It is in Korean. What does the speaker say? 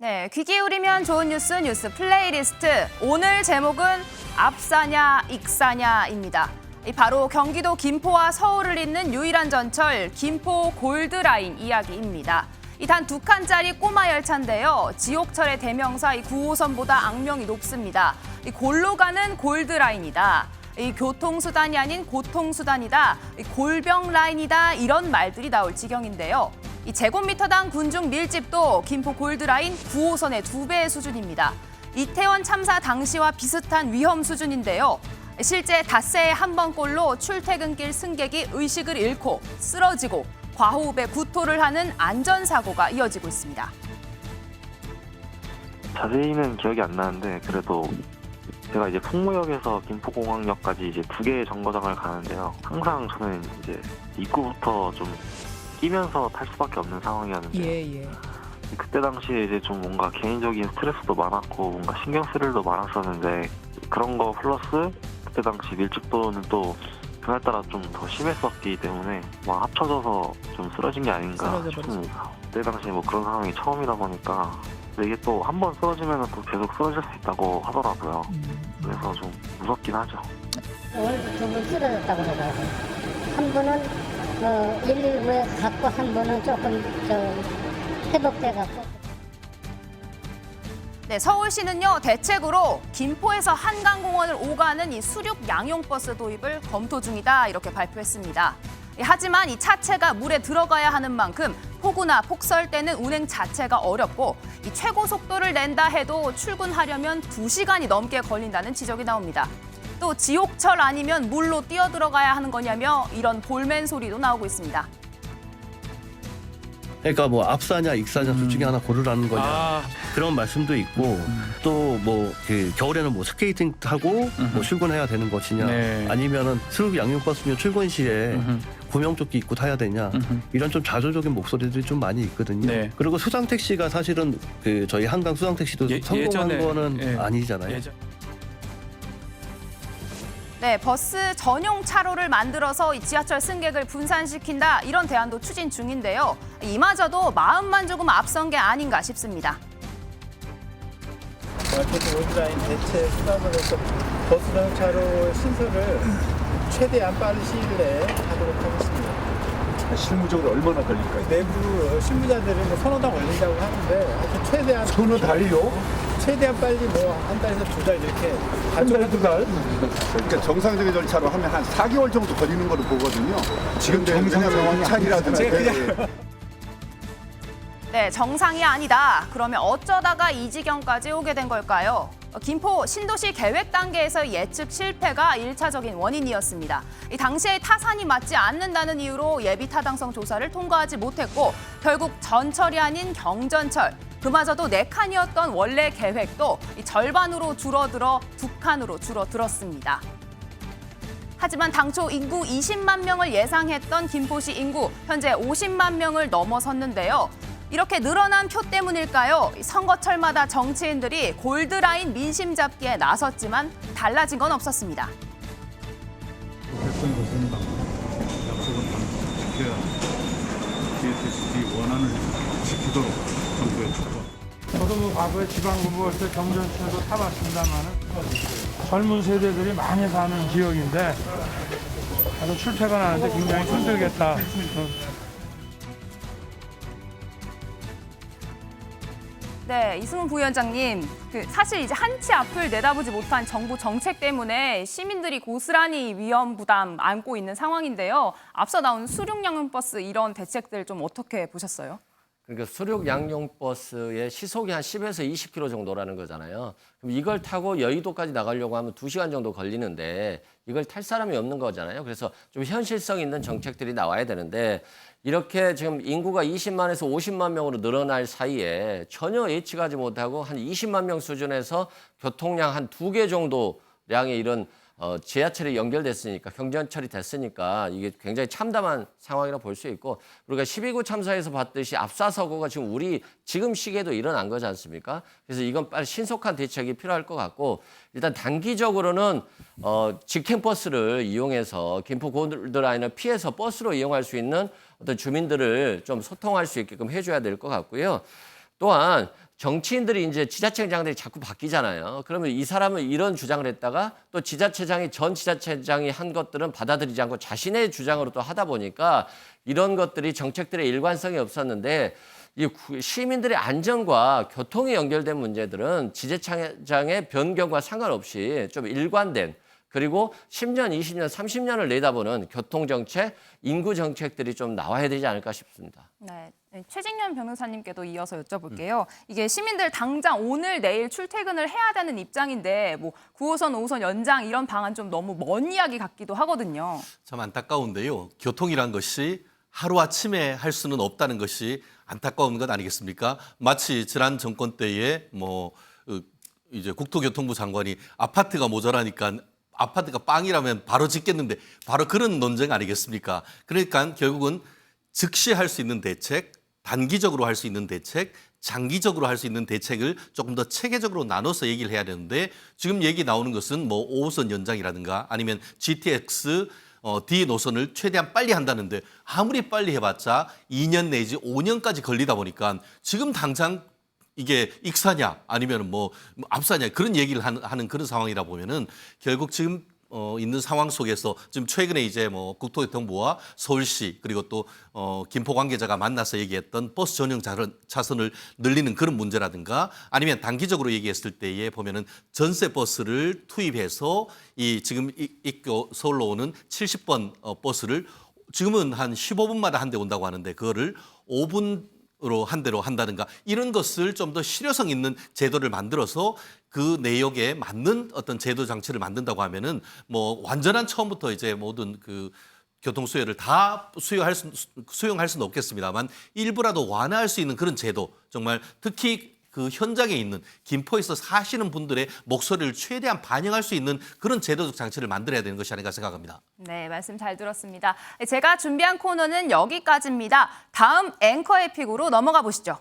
네, 귀 기울이면 좋은 뉴스 뉴스 플레이리스트. 오늘 제목은 앞사냐 익사냐입니다. 바로 경기도 김포와 서울을 잇는 유일한 전철 김포 골드라인 이야기입니다. 단 두 칸짜리 꼬마 열차인데요. 지옥철의 대명사 9호선보다 악명이 높습니다. 골로 가는 골드라인이다. 교통수단이 아닌 고통수단이다. 골병라인이다. 이런 말들이 나올 지경인데요. 제곱미터당 군중 밀집도 김포 골드라인 9호선의 2배의 수준입니다. 이태원 참사 당시와 비슷한 위험 수준인데요. 실제 닷새의 한 번꼴로 출퇴근길 승객이 의식을 잃고 쓰러지고 과호흡에 구토를 하는 안전사고가 이어지고 있습니다. 자세히는 기억이 안 나는데 그래도 제가 이제 풍무역에서 김포공항역까지 이제 2개의 정거장을 가는데요. 항상 저는 이제 입구부터 좀 끼면서 탈 수밖에 없는 상황이었는데 그때 당시에 이제 좀 뭔가 개인적인 스트레스도 많았고 뭔가 신경 쓸 일도 많았었는데 그런 거 플러스 그때 당시 밀집도는 또 그날따라 좀 더 심했었기 때문에 막 합쳐져서 좀 쓰러진 게 아닌가 싶습니다. 그때 당시 뭐 그런 상황이 처음이다 보니까 근데 이게 또 한 번 쓰러지면 또 계속 쓰러질 수 있다고 하더라고요. 그래서 좀 무섭긴 하죠. 오늘 2분 쓰러졌다고 하더라고요. 한 분은 119에 갔고 한 분은 조금 회복돼 갖고. 네, 서울시는요 대책으로 김포에서 한강공원을 오가는 이 수륙 양용버스 도입을 검토 중이다 이렇게 발표했습니다. 하지만 이 차체가 물에 들어가야 하는 만큼 폭우나 폭설 때는 운행 자체가 어렵고 이 최고 속도를 낸다 해도 출근하려면 2시간이 넘게 걸린다는 지적이 나옵니다. 또 지옥철 아니면 물로 뛰어들어가야 하는 거냐며 이런 볼멘 소리도 나오고 있습니다. 그러니까 뭐 앞사냐 익사냐 둘 중에 하나 고르라는 거냐 그런 말씀도 있고 또 뭐 그 겨울에는 뭐 스케이팅 타고 뭐 출근해야 되는 것이냐 아니면은 수륙 양용버스면 출근 시에 구명조끼 입고 타야 되냐 이런 좀 자조적인 목소리들이 좀 많이 있거든요. 그리고 수상택시가 사실은 그 저희 한강 수상택시도 성공한 거는 아니잖아요. 네, 버스 전용 차로를 만들어서 이 지하철 승객을 분산시킨다 이런 대안도 추진 중인데요. 이마저도 마음만 조금 앞선 게 아닌가 싶습니다. 김포 골드라인 대체 수납을 해서 버스 전용 차로 신설을 최대한 빠른 시일 내에 하도록 하겠습니다. 실무적으로 얼마나 걸릴까요? 내부 실무자들이 뭐 서너 달 걸린다고 하는데 하여튼 최대한 서너 달이요? 최대한 빨리 뭐 한 달에서 2달 이렇게 한 달에 2달? 그러니까 정상적인 절차로 하면 한 4개월 정도 걸리는 걸로 보거든요. 지금 정상적인 차이라든지. 네, 정상이 아니다. 그러면 어쩌다가 이 지경까지 오게 된 걸까요? 김포 신도시 계획 단계에서 예측 실패가 1차적인 원인이었습니다. 당시에 타산이 맞지 않는다는 이유로 예비 타당성 조사를 통과하지 못했고 결국 전철이 아닌 경전철, 그마저도 4칸이었던 원래 계획도 절반으로 줄어들어 2칸으로 줄어들었습니다. 하지만 당초 인구 20만 명을 예상했던 김포시 인구 현재 50만 명을 넘어섰는데요. 이렇게 늘어난 표 때문일까요? 선거철마다 정치인들이 골드라인 민심 잡기에 나섰지만 달라진 건 없었습니다. 결정이 됐으니 약속은 지켜야 GSC 원안을 지키도록 정부에 촉구. 저도 뭐 과거에 지방근무할 때 경전철도 타봤습니다만은 젊은 세대들이 많이 사는 지역인데 아주 출퇴근하는데 굉장히 힘들겠다. 네, 이승훈 부위원장님, 사실 이제 한치 앞을 내다보지 못한 정부 정책 때문에 시민들이 고스란히 위험 부담 안고 있는 상황인데요. 앞서 나온 수륙 양용버스 이런 대책들 좀 어떻게 보셨어요? 그러니까 수륙 양용버스의 시속이 한 10에서 20km 정도라는 거잖아요. 그럼 이걸 타고 여의도까지 나가려고 하면 2시간 정도 걸리는데 이걸 탈 사람이 없는 거잖아요. 그래서 좀 현실성 있는 정책들이 나와야 되는데 이렇게 지금 인구가 20만에서 50만 명으로 늘어날 사이에 전혀 예측하지 못하고 한 20만 명 수준에서 교통량 한 2개 정도 량의 이런 지하철이 연결됐으니까 경전철이 됐으니까 이게 굉장히 참담한 상황이라 볼 수 있고 우리가 12구 참사에서 봤듯이 압사사고가 지금 시기에도 일어난 거지 않습니까? 그래서 이건 빨리 신속한 대책이 필요할 것 같고 일단 단기적으로는 직행버스를 이용해서 김포 골드라인을 피해서 버스로 이용할 수 있는 어떤 주민들을 좀 소통할 수 있게끔 해줘야 될 것 같고요. 또한 정치인들이 이제 지자체장들이 자꾸 바뀌잖아요. 그러면 이 사람은 이런 주장을 했다가 또 지자체장이 전 지자체장이 한 것들은 받아들이지 않고 자신의 주장으로 또 하다 보니까 이런 것들이 정책들의 일관성이 없었는데 이 시민들의 안전과 교통이 연결된 문제들은 지자체장의 변경과 상관없이 좀 일관된 그리고 10년, 20년, 30년을 내다보는 교통정책, 인구정책들이 좀 나와야 되지 않을까 싶습니다. 네, 최직련 변호사님께도 이어서 여쭤볼게요. 이게 시민들 당장 오늘 내일 출퇴근을 해야 되는 입장인데 뭐 9호선, 5호선 연장 이런 방안 좀 너무 먼 이야기 같기도 하거든요. 참 안타까운데요. 교통이란 것이 하루아침에 할 수는 없다는 것이 안타까운 것 아니겠습니까? 마치 지난 정권 때에 이제 국토교통부 장관이 아파트가 모자라니까 아파트가 빵이라면 바로 짓겠는데 바로 그런 논쟁 아니겠습니까? 그러니까 결국은 즉시 할 수 있는 대책, 단기적으로 할 수 있는 대책, 장기적으로 할 수 있는 대책을 조금 더 체계적으로 나눠서 얘기를 해야 되는데 지금 얘기 나오는 것은 뭐 5호선 연장이라든가 아니면 GTX D 노선을 최대한 빨리 한다는데 아무리 빨리 해봤자 2년 내지 5년까지 걸리다 보니까 지금 당장 이게 익사냐 아니면 뭐 앞사냐 그런 얘기를 하는 그런 상황이라 보면은 결국 지금 있는 상황 속에서 지금 최근에 이제 뭐 국토교통부와 서울시 그리고 또 김포 관계자가 만나서 얘기했던 버스 전용 차선을 늘리는 그런 문제라든가 아니면 단기적으로 얘기했을 때에 보면은 전세 버스를 투입해서 이 지금 입교 서울로 오는 70번 버스를 지금은 한 15분마다 한 대 온다고 하는데 그거를 5분으로 한 대로 한다든가 이런 것을 좀 더 실효성 있는 제도를 만들어서 그 내역에 맞는 어떤 제도 장치를 만든다고 하면은 뭐 완전한 처음부터 이제 모든 그 교통 수요를 다 수용할 수는 없겠습니다만 일부라도 완화할 수 있는 그런 제도 정말 특히 그 현장에 있는 김포에서 사시는 분들의 목소리를 최대한 반영할 수 있는 그런 제도적 장치를 만들어야 되는 것이 아닌가 생각합니다. 네, 말씀 잘 들었습니다. 제가 준비한 코너는 여기까지입니다. 다음 앵커의 픽으로 넘어가 보시죠.